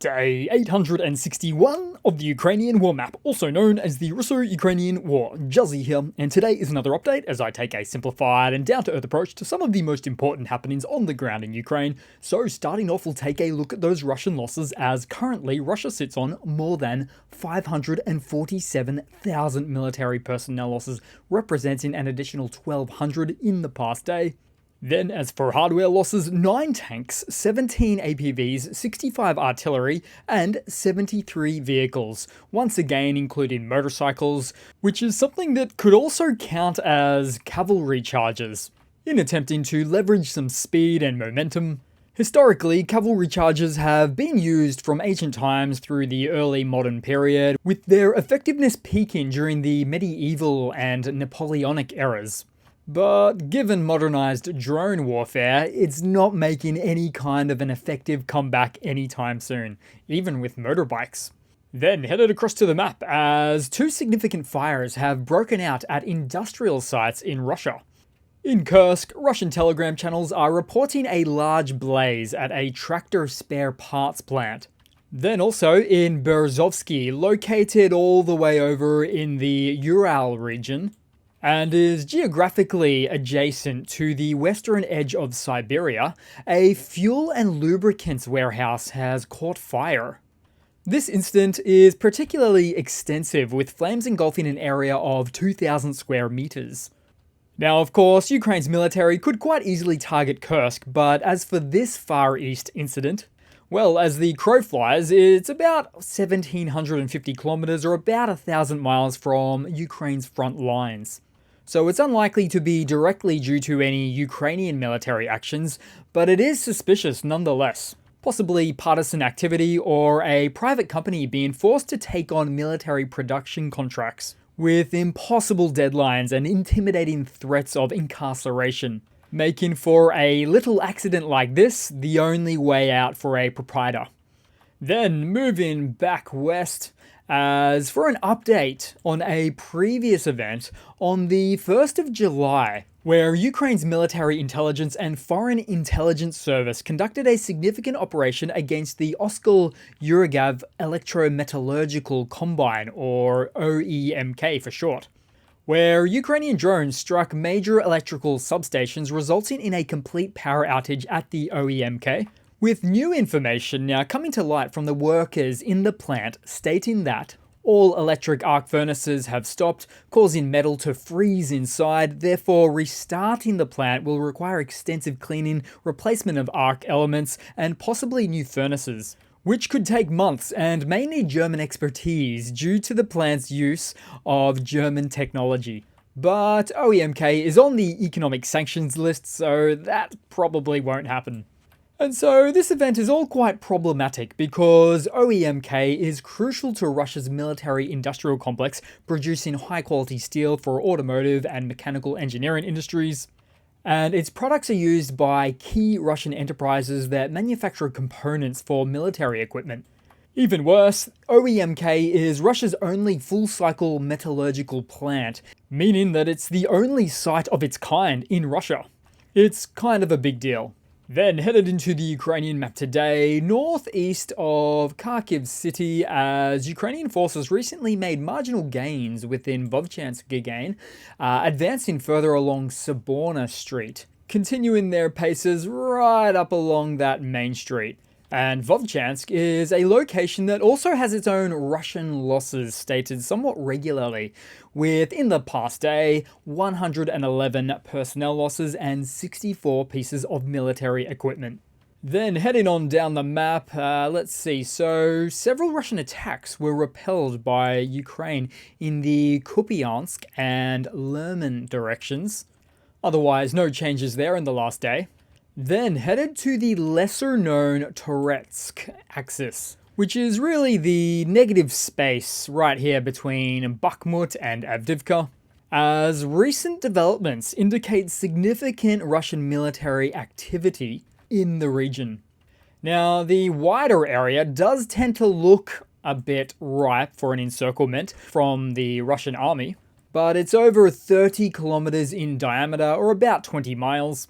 Day 861 of the Ukrainian War Map, also known as the Russo-Ukrainian War. Juzzie here, and today is another update as I take a simplified and down-to-earth approach to some of the most important happenings on the ground in Ukraine. So starting off, we'll take a look at those Russian losses, as currently Russia sits on more than 547,000 military personnel losses, representing an additional 1,200 in the past day. Then, as for hardware losses, 9 tanks, 17 APVs, 65 artillery, and 73 vehicles, once again including motorcycles, which is something that could also count as cavalry charges. In attempting to leverage some speed and momentum, historically, cavalry charges have been used from ancient times through the early modern period, with their effectiveness peaking during the medieval and Napoleonic eras. But given modernized drone warfare, it's not making any kind of an effective comeback anytime soon, even with motorbikes. Then headed across to the map, as 2 significant fires have broken out at industrial sites in Russia. In Kursk, Russian telegram channels are reporting a large blaze at a tractor spare parts plant. Then also in Berezovsky, located all the way over in the Ural region, and is geographically adjacent to the western edge of Siberia, a fuel and lubricants warehouse has caught fire. This incident is particularly extensive, with flames engulfing an area of 2,000 square meters. Now, of course, Ukraine's military could quite easily target Kursk, but as for this Far East incident, well, as the crow flies, it's about 1,750 kilometers or about 1,000 miles from Ukraine's front lines. So it's unlikely to be directly due to any Ukrainian military actions, but it is suspicious nonetheless. Possibly partisan activity or a private company being forced to take on military production contracts, with impossible deadlines and intimidating threats of incarceration, making for a little accident like this the only way out for a proprietor. Then moving back west, as for an update on a previous event on the 1st of July, where Ukraine's military intelligence and foreign intelligence service conducted a significant operation against the Oskal Urigav Electro-Metallurgical Combine, or OEMK for short, where Ukrainian drones struck major electrical substations, resulting in a complete power outage at the OEMK, with new information now coming to light from the workers in the plant stating that all electric arc furnaces have stopped, causing metal to freeze inside. Therefore, restarting the plant will require extensive cleaning, replacement of arc elements, and possibly new furnaces, which could take months and may need German expertise due to the plant's use of German technology. But OEMK is on the economic sanctions list, so that probably won't happen. And so this event is all quite problematic because OEMK is crucial to Russia's military-industrial complex, producing high-quality steel for automotive and mechanical engineering industries, and its products are used by key Russian enterprises that manufacture components for military equipment. Even worse, OEMK is Russia's only full-cycle metallurgical plant, meaning that it's the only site of its kind in Russia. It's kind of a big deal. Then headed into the Ukrainian map today, northeast of Kharkiv city, as Ukrainian forces recently made marginal gains within Vovchansk again, advancing further along Soborna Street, continuing their paces right up along that main street. And Vovchansk is a location that also has its own Russian losses stated somewhat regularly, with, in the past day, 111 personnel losses and 64 pieces of military equipment. Then heading on down the map, let's see, so several Russian attacks were repelled by Ukraine in the Kupiansk and Lerman directions. Otherwise, no changes there in the last day. Then headed to the lesser-known Toretsk axis, which is really the negative space right here between Bakhmut and Avdiivka, as recent developments indicate significant Russian military activity in the region. Now, the wider area does tend to look a bit ripe for an encirclement from the Russian army, but it's over 30 kilometers in diameter, or about 20 miles.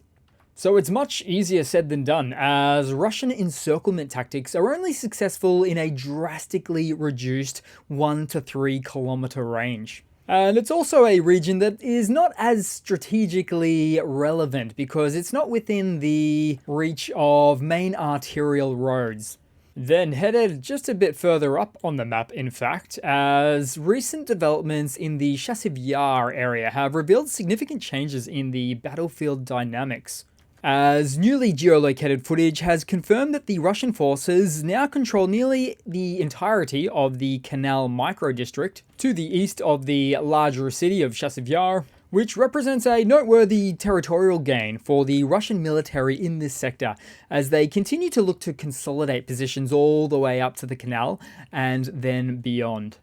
So it's much easier said than done, as Russian encirclement tactics are only successful in a drastically reduced 1 to 3 kilometer range. And it's also a region that is not as strategically relevant because it's not within the reach of main arterial roads. Then headed just a bit further up on the map, in fact, as recent developments in the Chasiv Yar area have revealed significant changes in the battlefield dynamics, as newly geolocated footage has confirmed that the Russian forces now control nearly the entirety of the Canal micro-district to the east of the larger city of Chasiv Yar, which represents a noteworthy territorial gain for the Russian military in this sector, as they continue to look to consolidate positions all the way up to the canal and then beyond.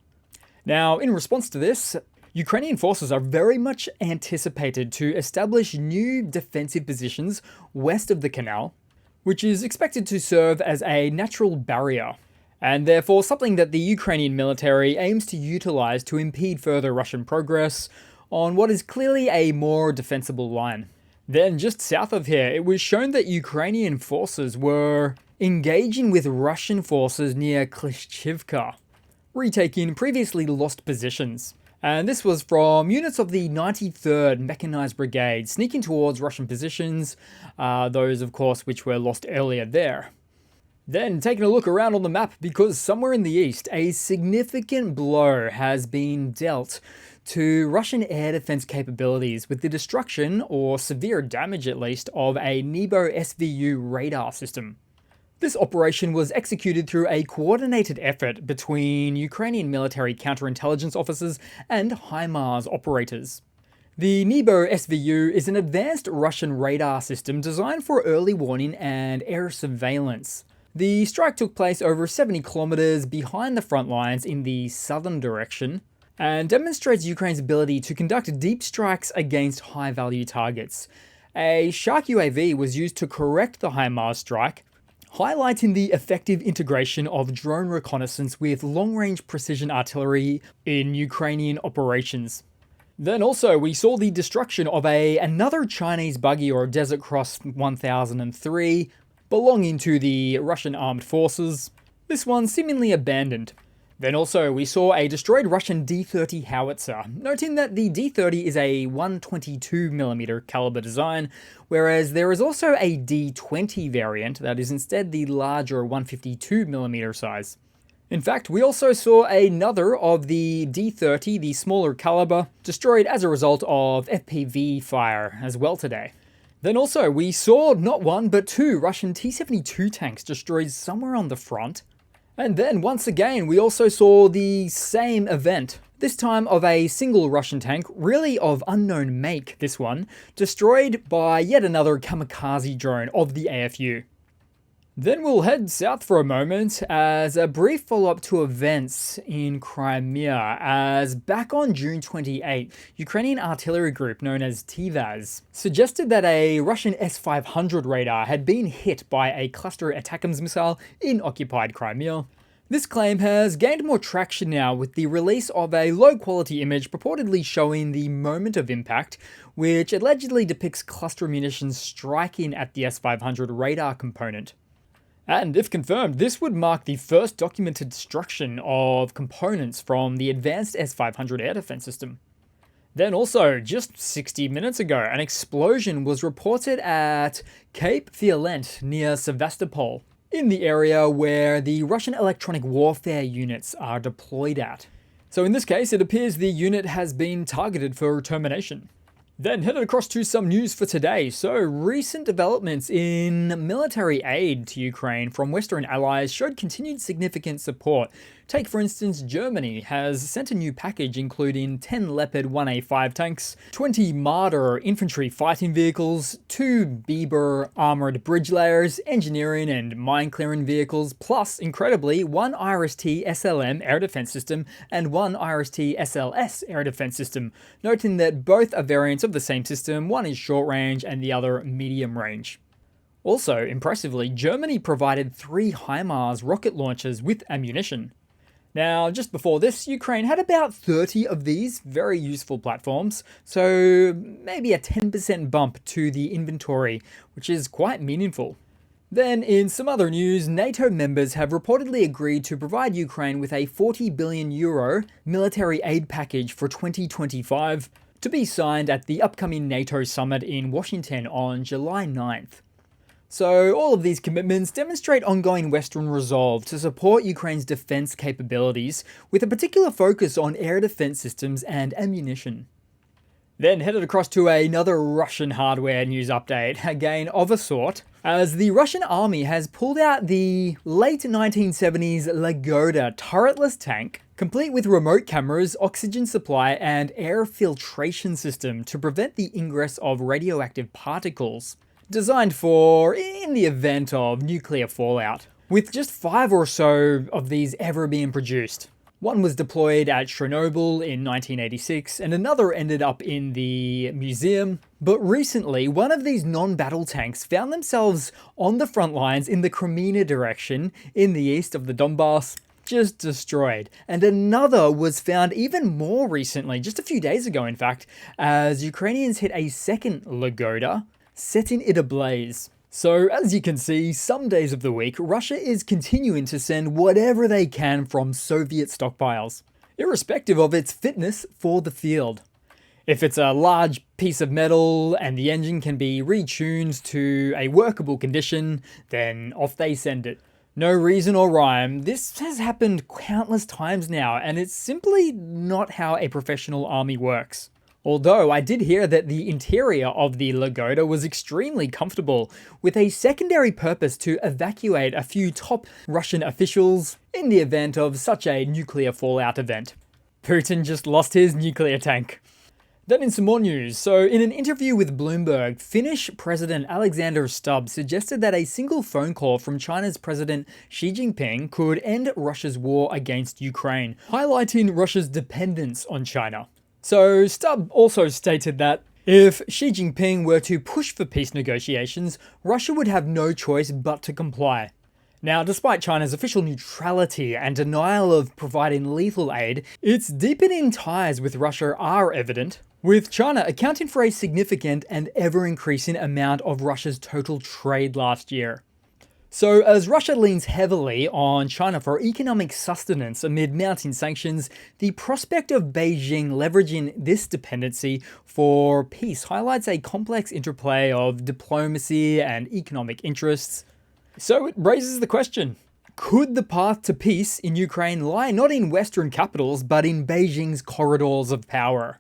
Now, in response to this, Ukrainian forces are very much anticipated to establish new defensive positions west of the canal, which is expected to serve as a natural barrier, and therefore something that the Ukrainian military aims to utilize to impede further Russian progress on what is clearly a more defensible line. Then just south of here, it was shown that Ukrainian forces were engaging with Russian forces near Klishchivka, retaking previously lost positions. And this was from units of the 93rd Mechanized Brigade sneaking towards Russian positions, those of course which were lost earlier there. Then taking a look around on the map, because somewhere in the east a significant blow has been dealt to Russian air defense capabilities with the destruction, or severe damage at least, of a Nebo SVU radar system. This operation was executed through a coordinated effort between Ukrainian military counterintelligence officers and HIMARS operators. The Nebo SVU is an advanced Russian radar system designed for early warning and air surveillance. The strike took place over 70 kilometers behind the front lines in the southern direction, and demonstrates Ukraine's ability to conduct deep strikes against high-value targets. A Shark UAV was used to correct the HIMARS strike, highlighting the effective integration of drone reconnaissance with long-range precision artillery in Ukrainian operations. Then also we saw the destruction of another Chinese buggy, or Desert Cross 1003, belonging to the Russian armed forces, this one seemingly abandoned. Then also we saw a destroyed Russian D-30 howitzer, noting that the D-30 is a 122mm caliber design, whereas there is also a D-20 variant that is instead the larger 152mm size. In fact, we also saw another of the D-30, the smaller caliber, destroyed as a result of FPV fire as well today. Then also we saw not one but two Russian T-72 tanks destroyed somewhere on the front. And then once again, we also saw the same event, this time of a single Russian tank, really of unknown make, this one, destroyed by yet another kamikaze drone of the AFU. Then we'll head south for a moment as a brief follow-up to events in Crimea, as back on June 28, Ukrainian artillery group known as TVAZ suggested that a Russian S-500 radar had been hit by a cluster ATACMS missile in occupied Crimea. This claim has gained more traction now with the release of a low-quality image purportedly showing the moment of impact, which allegedly depicts cluster munitions striking at the S-500 radar component. And if confirmed, this would mark the first documented destruction of components from the advanced S-500 air defense system. Then also, just 60 minutes ago, an explosion was reported at Cape Violent near Sevastopol, in the area where the Russian electronic warfare units are deployed at. So in this case, it appears the unit has been targeted for termination. Then headed across to some news for today. So recent developments in military aid to Ukraine from Western allies showed continued significant support. Take for instance, Germany has sent a new package including 10 Leopard 1A5 tanks, 20 Marder infantry fighting vehicles, 2 Bieber armoured bridge layers, engineering and mine clearing vehicles, plus, incredibly, 1 IRST SLM air defense system and 1 IRST SLS air defense system, noting that both are variants of the same system, one is short range and the other medium range. Also, impressively, Germany provided 3 HIMARS rocket launchers with ammunition. Now, just before this, Ukraine had about 30 of these very useful platforms, so maybe a 10% bump to the inventory, which is quite meaningful. Then, in some other news, NATO members have reportedly agreed to provide Ukraine with a €40 billion military aid package for 2025, to be signed at the upcoming NATO summit in Washington on July 9th. So all of these commitments demonstrate ongoing Western resolve to support Ukraine's defense capabilities, with a particular focus on air defense systems and ammunition. Then headed across to another Russian hardware news update, again of a sort, as the Russian army has pulled out the late 1970s Lagoda turretless tank, complete with remote cameras, oxygen supply, and air filtration system to prevent the ingress of radioactive particles, designed for in the event of nuclear fallout, with just 5 or so of these ever being produced. One was deployed at Chernobyl in 1986, and another ended up in the museum. But recently, one of these non-battle tanks found themselves on the front lines in the Crimea direction in the east of the Donbass, just destroyed. And another was found even more recently, just a few days ago in fact, as Ukrainians hit a second Lagoda, setting it ablaze. So as you can see, some days of the week, Russia is continuing to send whatever they can from Soviet stockpiles, irrespective of its fitness for the field. If it's a large piece of metal and the engine can be retuned to a workable condition, then off they send it. No reason or rhyme, this has happened countless times now, and it's simply not how a professional army works. Although I did hear that the interior of the Lagoda was extremely comfortable, with a secondary purpose to evacuate a few top Russian officials in the event of such a nuclear fallout event. Putin just lost his nuclear tank. Then in some more news, so in an interview with Bloomberg, Finnish President Alexander Stubb suggested that a single phone call from China's President Xi Jinping could end Russia's war against Ukraine, highlighting Russia's dependence on China. So Stubb also stated that if Xi Jinping were to push for peace negotiations, Russia would have no choice but to comply. Now, despite China's official neutrality and denial of providing lethal aid, its deepening ties with Russia are evident, with China accounting for a significant and ever-increasing amount of Russia's total trade last year. So as Russia leans heavily on China for economic sustenance amid mounting sanctions, the prospect of Beijing leveraging this dependency for peace highlights a complex interplay of diplomacy and economic interests. So it raises the question, could the path to peace in Ukraine lie not in Western capitals, but in Beijing's corridors of power?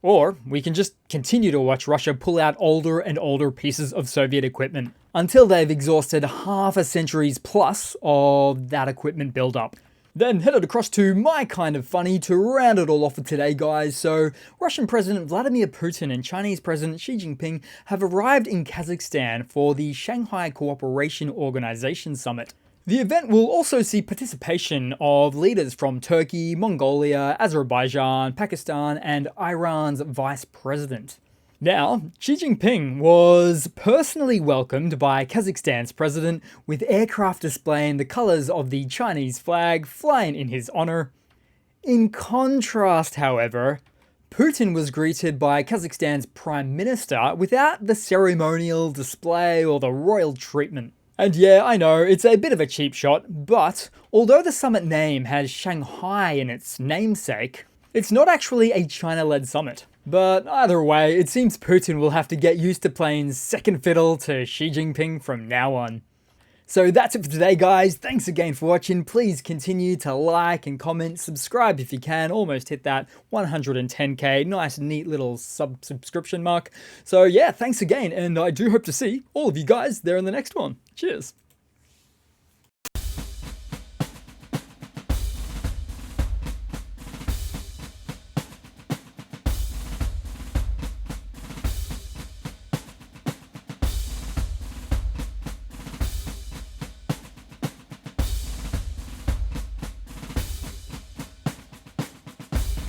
Or we can just continue to watch Russia pull out older and older pieces of Soviet equipment until they've exhausted half a century's plus of that equipment buildup. Then headed across to my kind of funny to round it all off for today, guys. So Russian President Vladimir Putin and Chinese President Xi Jinping have arrived in Kazakhstan for the Shanghai Cooperation Organization Summit. The event will also see participation of leaders from Turkey, Mongolia, Azerbaijan, Pakistan, and Iran's vice president. Now, Xi Jinping was personally welcomed by Kazakhstan's president with aircraft displaying the colors of the Chinese flag flying in his honor. In contrast, however, Putin was greeted by Kazakhstan's prime minister without the ceremonial display or the royal treatment. And yeah, I know, it's a bit of a cheap shot, but although the summit name has Shanghai in its namesake, it's not actually a China-led summit. But either way, it seems Putin will have to get used to playing second fiddle to Xi Jinping from now on. So that's it for today, guys. Thanks again for watching. Please continue to like and comment, subscribe if you can. Almost hit that 110k. Nice, neat little subscription mark. So yeah, thanks again, and I do hope to see all of you guys there in the next one. Cheers.